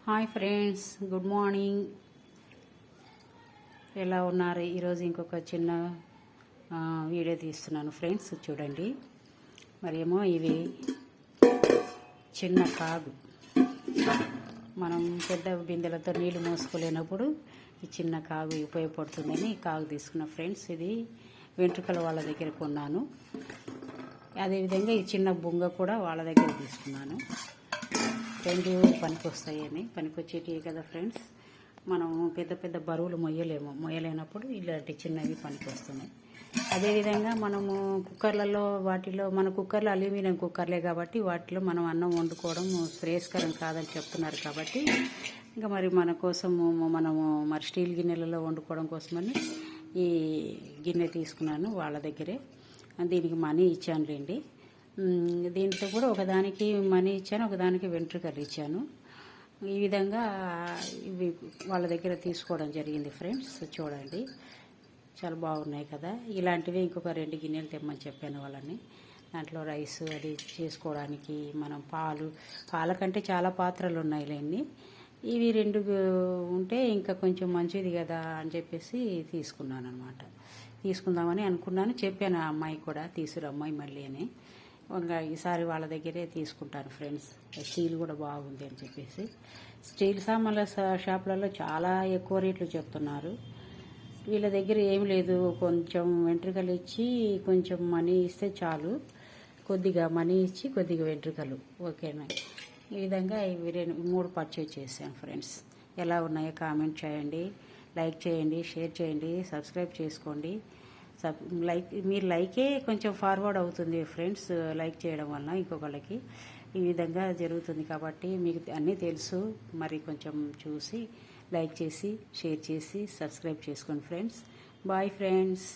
Hi friends, good morning. ఎలా ఉన్నారు? ఈరోజు ఇంకొక చిన్న వీడియో తీస్తున్నాను ఫ్రెండ్స్. చూడండి, మరేమో ఇవి చిన్న కాగు. మనం పెద్ద బిందెలతో నీళ్లు మోసుకోలేనప్పుడు ఈ చిన్న కాగు ఉపయోగపడుతుందని ఈ కాగు తీసుకున్న ఫ్రెండ్స్. ఇది వెంట్రుకల వాళ్ళ దగ్గర కొన్నాను. అదేవిధంగా ఈ చిన్న బొంగ కూడా వాళ్ళ దగ్గర తీసుకున్నాను. రెండు పనికొస్తాయని, పనికొచ్చేటివి కదా ఫ్రెండ్స్. మనం పెద్ద పెద్ద బరువులు మొయ్యలేనప్పుడు ఇలాంటి చిన్నవి పనికొస్తున్నాయి. అదేవిధంగా మనము కుక్కర్లలో వాటిలో, మన కుక్కర్లు అల్యూమినియం కుక్కర్లే కాబట్టి వాటిలో మనం అన్నం వండుకోవడం శ్రేయస్కరం కాదని చెప్తున్నారు కాబట్టి ఇంకా మరి మన కోసము మరి స్టీల్ గిన్నెలలో వండుకోవడం కోసమని ఈ గిన్నె తీసుకున్నాను వాళ్ళ దగ్గరే. దీనికి మనీ ఇచ్చానులేండి. దీంట్లో కూడా ఒకదానికి మనీ ఇచ్చాను, ఒకదానికి వెంట్రుకలు ఇచ్చాను. ఈ విధంగా ఇవి వాళ్ళ దగ్గర తీసుకోవడం జరిగింది ఫ్రెండ్స్. చూడండి, చాలా బాగున్నాయి కదా. ఇలాంటివి ఇంకొక 2 గిన్నెలు తెమ్మని చెప్పాను వాళ్ళని. దాంట్లో రైస్ అది చేసుకోవడానికి, మనం పాల కంటే చాలా పాత్రలు ఉన్నాయిలేండి. ఇవి 2 ఉంటే ఇంకా కొంచెం మంచిది కదా అని చెప్పేసి తీసుకున్నాను అనమాట. తీసుకుందామని అనుకున్నాను, చెప్పాను ఆ అమ్మాయి కూడా, తీసుకురమ్మాయి మళ్ళీ అని. ఇంకా ఈసారి వాళ్ళ దగ్గరే తీసుకుంటాను ఫ్రెండ్స్. స్టీల్ కూడా బాగుంది అని చెప్పేసి. స్టీల్ సామాన్ల షాపులలో చాలా ఎక్కువ రేట్లు చెప్తున్నారు. వీళ్ళ దగ్గర ఏం లేదు, కొంచెం వెంట్రుకలు ఇచ్చి కొంచెం మనీ ఇస్తే చాలు. కొద్దిగా మనీ ఇచ్చి కొద్దిగా వెంట్రుకలు, ఓకేనా. ఈ విధంగా ఇవి 3 పర్చేజ్ చేశాను ఫ్రెండ్స్. ఎలా ఉన్నాయో కామెంట్ చేయండి, లైక్ చేయండి, షేర్ చేయండి, సబ్స్క్రైబ్ చేసుకోండి. మీరు లైకే కొంచెం ఫార్వర్డ్ అవుతుంది ఫ్రెండ్స్. లైక్ చేయడం వల్ల ఇంకొకళ్ళకి ఈ విధంగా జరుగుతుంది కాబట్టి మీకు అన్నీ తెలుసు. మరి కొంచెం చూసి లైక్ చేసి, షేర్ చేసి, సబ్స్క్రైబ్ చేసుకోండి ఫ్రెండ్స్. Bye friends.